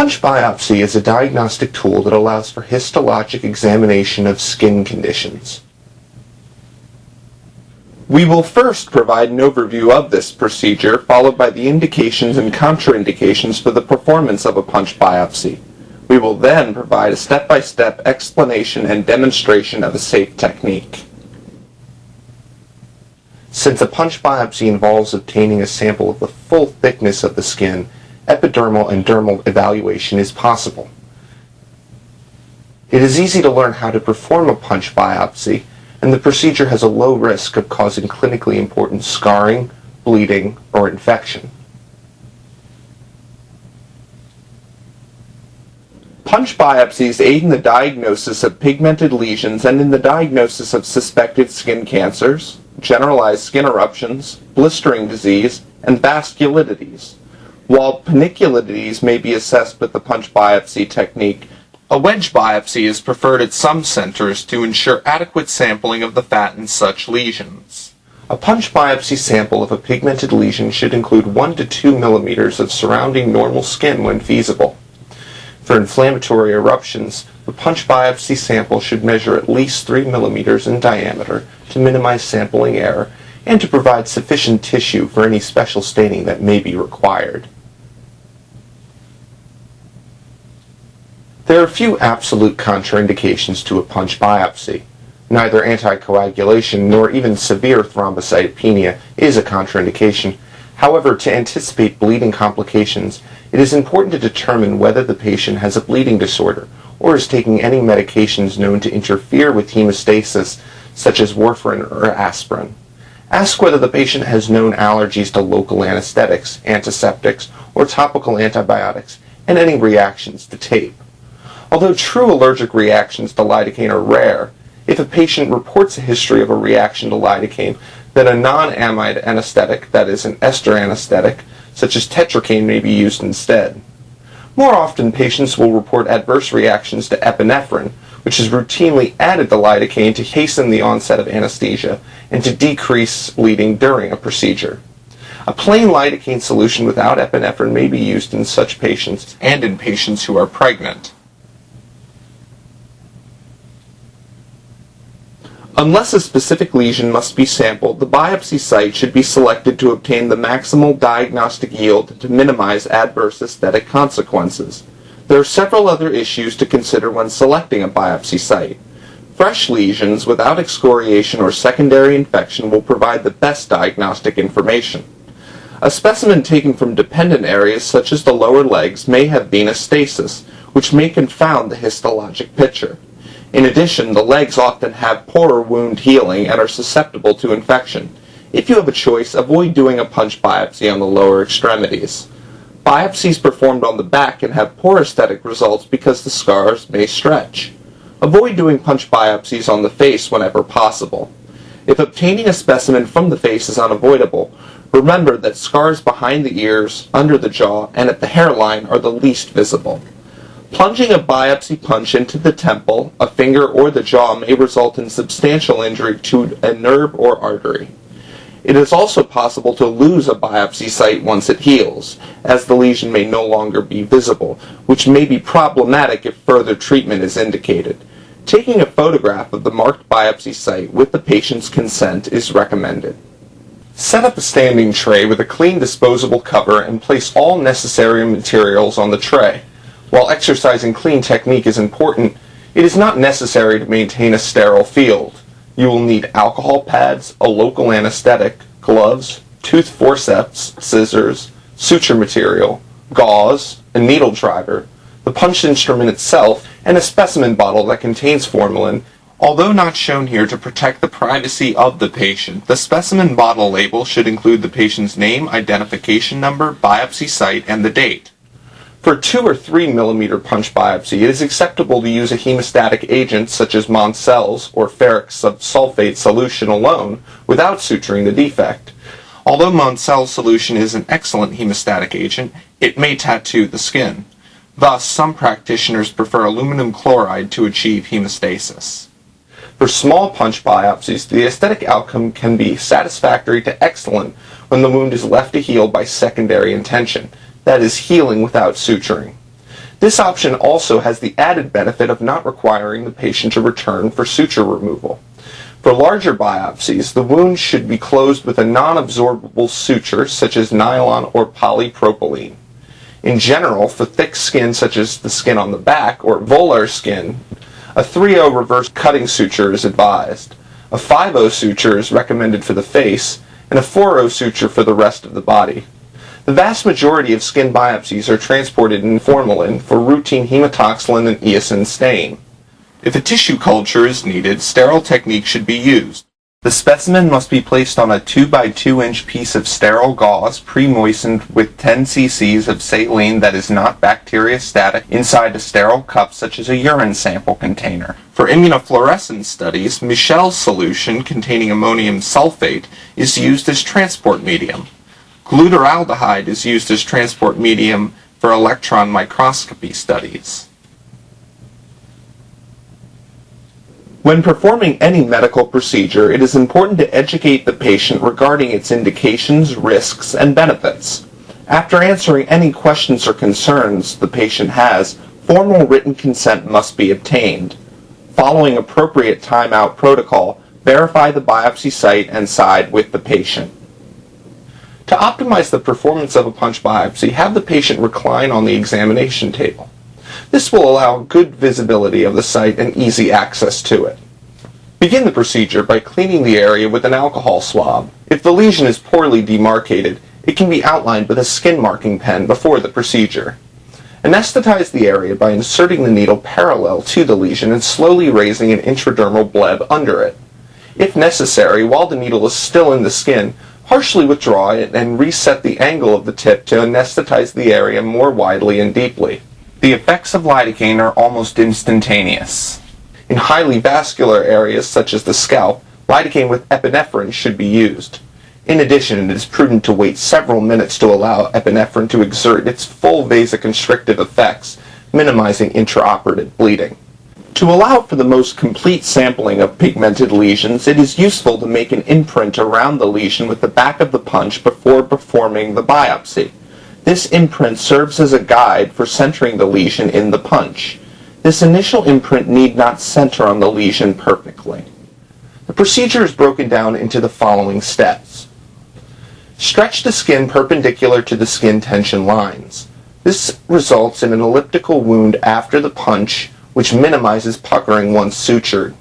punch biopsy is a diagnostic tool that allows for histologic examination of skin conditions. We will first provide an overview of this procedure, followed by the indications and contraindications for the performance of a punch biopsy. We will then provide a step-by-step explanation and demonstration of a safe technique. Since a punch biopsy involves obtaining a sample of the full thickness of the skin, epidermal and dermal evaluation is possible. It is easy to learn how to perform a punch biopsy, and the procedure has a low risk of causing clinically important scarring, bleeding, or infection. Punch biopsies aid in the diagnosis of pigmented lesions and in the diagnosis of suspected skin cancers, generalized skin eruptions, blistering disease, and vasculitides. While paniculitides may be assessed with the punch biopsy technique, a wedge biopsy is preferred at some centers to ensure adequate sampling of the fat in such lesions. A punch biopsy sample of a pigmented lesion should include 1 to 2 millimeters of surrounding normal skin when feasible. For inflammatory eruptions, the punch biopsy sample should measure at least 3 millimeters in diameter to minimize sampling error and to provide sufficient tissue for any special staining that may be required. There are few absolute contraindications to a punch biopsy. Neither anticoagulation nor even severe thrombocytopenia is a contraindication. However, to anticipate bleeding complications, it is important to determine whether the patient has a bleeding disorder or is taking any medications known to interfere with hemostasis, such as warfarin or aspirin. Ask whether the patient has known allergies to local anesthetics, antiseptics, or topical antibiotics, and any reactions to tape. Although true allergic reactions to lidocaine are rare, if a patient reports a history of a reaction to lidocaine, then a non-amide anesthetic, that is an ester anesthetic, such as tetracaine, may be used instead. More often, patients will report adverse reactions to epinephrine, which is routinely added to lidocaine to hasten the onset of anesthesia and to decrease bleeding during a procedure. A plain lidocaine solution without epinephrine may be used in such patients and in patients who are pregnant. Unless a specific lesion must be sampled, the biopsy site should be selected to obtain the maximal diagnostic yield to minimize adverse aesthetic consequences. There are several other issues to consider when selecting a biopsy site. Fresh lesions without excoriation or secondary infection will provide the best diagnostic information. A specimen taken from dependent areas such as the lower legs may have venous stasis, which may confound the histologic picture. In addition, the legs often have poorer wound healing and are susceptible to infection. If you have a choice, avoid doing a punch biopsy on the lower extremities. Biopsies performed on the back can have poor aesthetic results because the scars may stretch. Avoid doing punch biopsies on the face whenever possible. If obtaining a specimen from the face is unavoidable, remember that scars behind the ears, under the jaw, and at the hairline are the least visible. Plunging a biopsy punch into the temple, a finger, or the jaw may result in substantial injury to a nerve or artery. It is also possible to lose a biopsy site once it heals, as the lesion may no longer be visible, which may be problematic if further treatment is indicated. Taking a photograph of the marked biopsy site with the patient's consent is recommended. Set up a standing tray with a clean disposable cover and place all necessary materials on the tray. While exercising clean technique is important, it is not necessary to maintain a sterile field. You will need alcohol pads, a local anesthetic, gloves, tooth forceps, scissors, suture material, gauze, a needle driver, the punch instrument itself, and a specimen bottle that contains formalin. Although not shown here to protect the privacy of the patient, the specimen bottle label should include the patient's name, identification number, biopsy site, and the date. For a 2 or 3 millimeter punch biopsy, it is acceptable to use a hemostatic agent such as Moncell's or ferric subsulfate solution alone without suturing the defect. Although Moncell's solution is an excellent hemostatic agent, it may tattoo the skin. Thus, some practitioners prefer aluminum chloride to achieve hemostasis. For small punch biopsies, the aesthetic outcome can be satisfactory to excellent when the wound is left to heal by secondary intention, that is, healing without suturing. This option also has the added benefit of not requiring the patient to return for suture removal. For larger biopsies, the wound should be closed with a non-absorbable suture such as nylon or polypropylene. In general, for thick skin such as the skin on the back or volar skin, a 3-0 reverse cutting suture is advised. A 5-0 suture is recommended for the face, and a 4-0 suture for the rest of the body. The vast majority of skin biopsies are transported in formalin for routine hematoxylin and eosin staining. If a tissue culture is needed, sterile technique should be used. The specimen must be placed on a 2 by 2 inch piece of sterile gauze pre-moistened with 10 cc's of saline that is not bacteriostatic inside a sterile cup such as a urine sample container. For immunofluorescence studies, Michel's solution containing ammonium sulfate is used as transport medium. Glutaraldehyde is used as transport medium for electron microscopy studies. When performing any medical procedure, it is important to educate the patient regarding its indications, risks, and benefits. After answering any questions or concerns the patient has, formal written consent must be obtained. Following appropriate timeout protocol, verify the biopsy site and side with the patient. To optimize the performance of a punch biopsy, have the patient recline on the examination table. This will allow good visibility of the site and easy access to it. Begin the procedure by cleaning the area with an alcohol swab. If the lesion is poorly demarcated, it can be outlined with a skin marking pen before the procedure. Anesthetize the area by inserting the needle parallel to the lesion and slowly raising an intradermal bleb under it. If necessary, while the needle is still in the skin, partially withdraw it and reset the angle of the tip to anesthetize the area more widely and deeply. The effects of lidocaine are almost instantaneous. In highly vascular areas such as the scalp, lidocaine with epinephrine should be used. In addition, it is prudent to wait several minutes to allow epinephrine to exert its full vasoconstrictive effects, minimizing intraoperative bleeding. To allow for the most complete sampling of pigmented lesions, it is useful to make an imprint around the lesion with the back of the punch before performing the biopsy. This imprint serves as a guide for centering the lesion in the punch. This initial imprint need not center on the lesion perfectly. The procedure is broken down into the following steps. Stretch the skin perpendicular to the skin tension lines. This results in an elliptical wound after the punch, which minimizes puckering once sutured.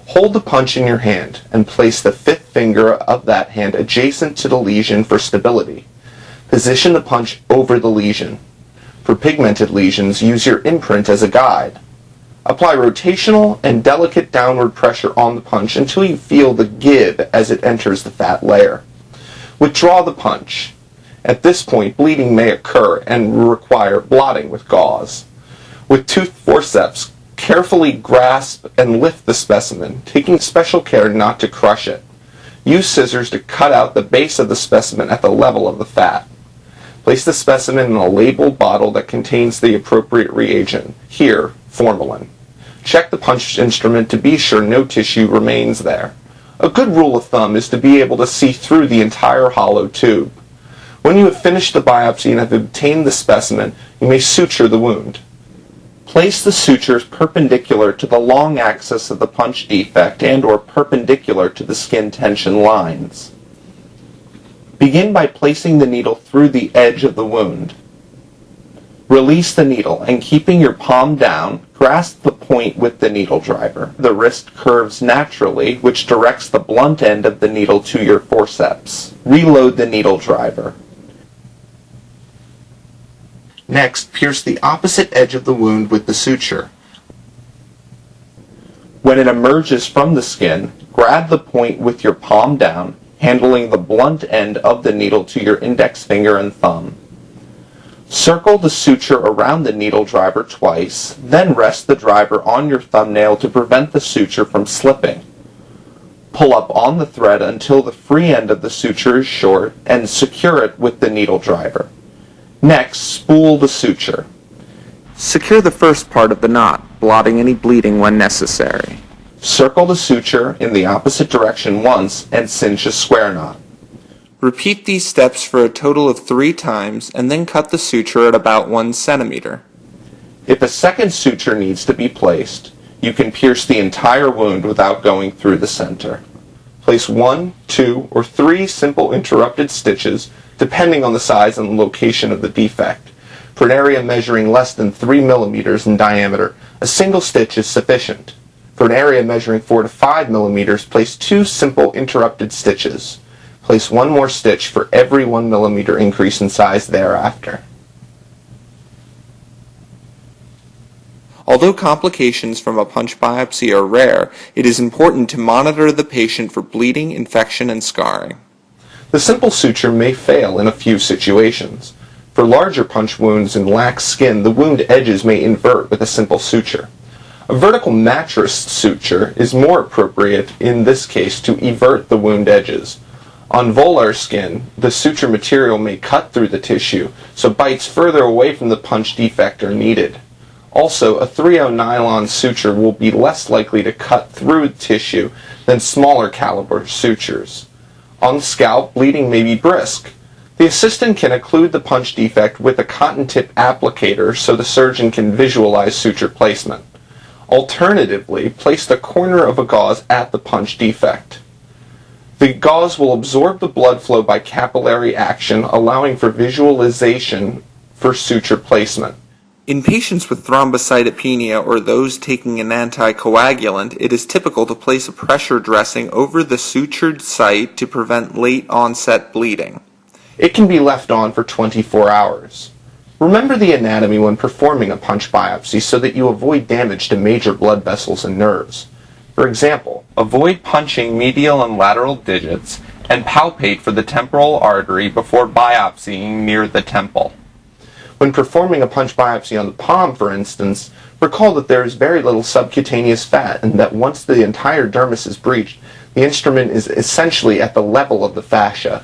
Hold the punch in your hand and place the fifth finger of that hand adjacent to the lesion for stability. Position the punch over the lesion. For pigmented lesions, use your imprint as a guide. Apply rotational and delicate downward pressure on the punch until you feel the give as it enters the fat layer. Withdraw the punch. At this point, bleeding may occur and require blotting with gauze. With toothed forceps, carefully grasp and lift the specimen, taking special care not to crush it. Use scissors to cut out the base of the specimen at the level of the fat. Place the specimen in a labeled bottle that contains the appropriate reagent, here, formalin. Check the punch instrument to be sure no tissue remains there. A good rule of thumb is to be able to see through the entire hollow tube. When you have finished the biopsy and have obtained the specimen, you may suture the wound. Place the sutures perpendicular to the long axis of the punch defect and/or perpendicular to the skin tension lines. Begin by placing the needle through the edge of the wound. Release the needle and, keeping your palm down, grasp the point with the needle driver. The wrist curves naturally, which directs the blunt end of the needle to your forceps. Reload the needle driver. Next, pierce the opposite edge of the wound with the suture. When it emerges from the skin, grab the point with your palm down, handling the blunt end of the needle to your index finger and thumb. Circle the suture around the needle driver twice, then rest the driver on your thumbnail to prevent the suture from slipping. Pull up on the thread until the free end of the suture is short and secure it with the needle driver. Next, spool the suture. Secure the first part of the knot, blotting any bleeding when necessary. Circle the suture in the opposite direction once and cinch a square knot. Repeat these steps for a total of 3 times and then cut the suture at about 1 centimeter. If a second suture needs to be placed, you can pierce the entire wound without going through the center. Place 1, 2, or 3 simple interrupted stitches, depending on the size and location of the defect. For an area measuring less than 3 millimeters in diameter, a single stitch is sufficient. For an area measuring 4 to 5 millimeters, place 2 simple interrupted stitches. Place 1 more stitch for every 1 millimeter increase in size thereafter. Although complications from a punch biopsy are rare, it is important to monitor the patient for bleeding, infection, and scarring. The simple suture may fail in a few situations. For larger punch wounds and lax skin, the wound edges may invert with a simple suture. A vertical mattress suture is more appropriate in this case to evert the wound edges. On volar skin, the suture material may cut through the tissue, so bites further away from the punch defect are needed. Also, a 3/0 nylon suture will be less likely to cut through tissue than smaller caliber sutures. On the scalp, bleeding may be brisk. The assistant can occlude the punch defect with a cotton tip applicator so the surgeon can visualize suture placement. Alternatively, place the corner of a gauze at the punch defect. The gauze will absorb the blood flow by capillary action, allowing for visualization for suture placement. In patients with thrombocytopenia or those taking an anticoagulant, it is typical to place a pressure dressing over the sutured site to prevent late onset bleeding. It can be left on for 24 hours. Remember the anatomy when performing a punch biopsy so that you avoid damage to major blood vessels and nerves. For example, avoid punching medial and lateral digits and palpate for the temporal artery before biopsying near the temple. When performing a punch biopsy on the palm, for instance, recall that there is very little subcutaneous fat and that once the entire dermis is breached, the instrument is essentially at the level of the fascia.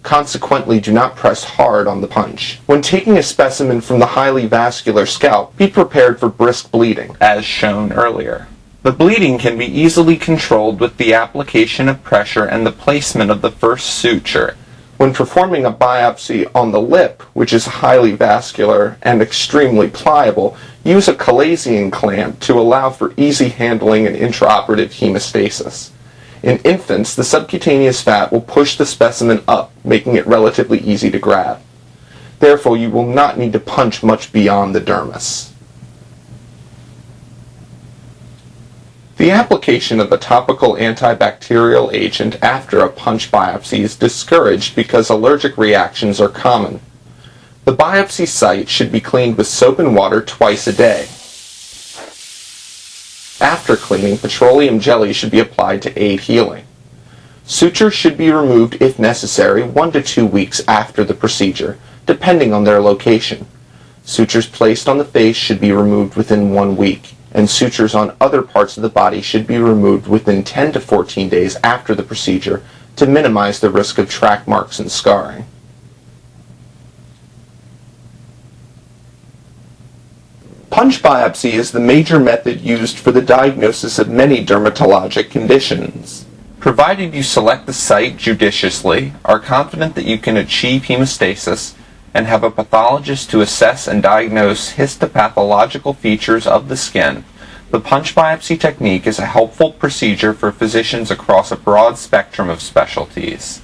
Consequently, do not press hard on the punch. When taking a specimen from the highly vascular scalp, be prepared for brisk bleeding, as shown earlier. The bleeding can be easily controlled with the application of pressure and the placement of the first suture. When performing a biopsy on the lip, which is highly vascular and extremely pliable, use a Calazian clamp to allow for easy handling and intraoperative hemostasis. In infants, the subcutaneous fat will push the specimen up, making it relatively easy to grab. Therefore, you will not need to punch much beyond the dermis. The application of a topical antibacterial agent after a punch biopsy is discouraged because allergic reactions are common. The biopsy site should be cleaned with soap and water twice a day. After cleaning, petroleum jelly should be applied to aid healing. Sutures should be removed if necessary 1 to 2 weeks after the procedure, depending on their location. Sutures placed on the face should be removed within 1 week, and sutures on other parts of the body should be removed within 10 to 14 days after the procedure to minimize the risk of track marks and scarring. Punch biopsy is the major method used for the diagnosis of many dermatologic conditions. Provided you select the site judiciously, are confident that you can achieve hemostasis, and have a pathologist to assess and diagnose histopathological features of the skin, the punch biopsy technique is a helpful procedure for physicians across a broad spectrum of specialties.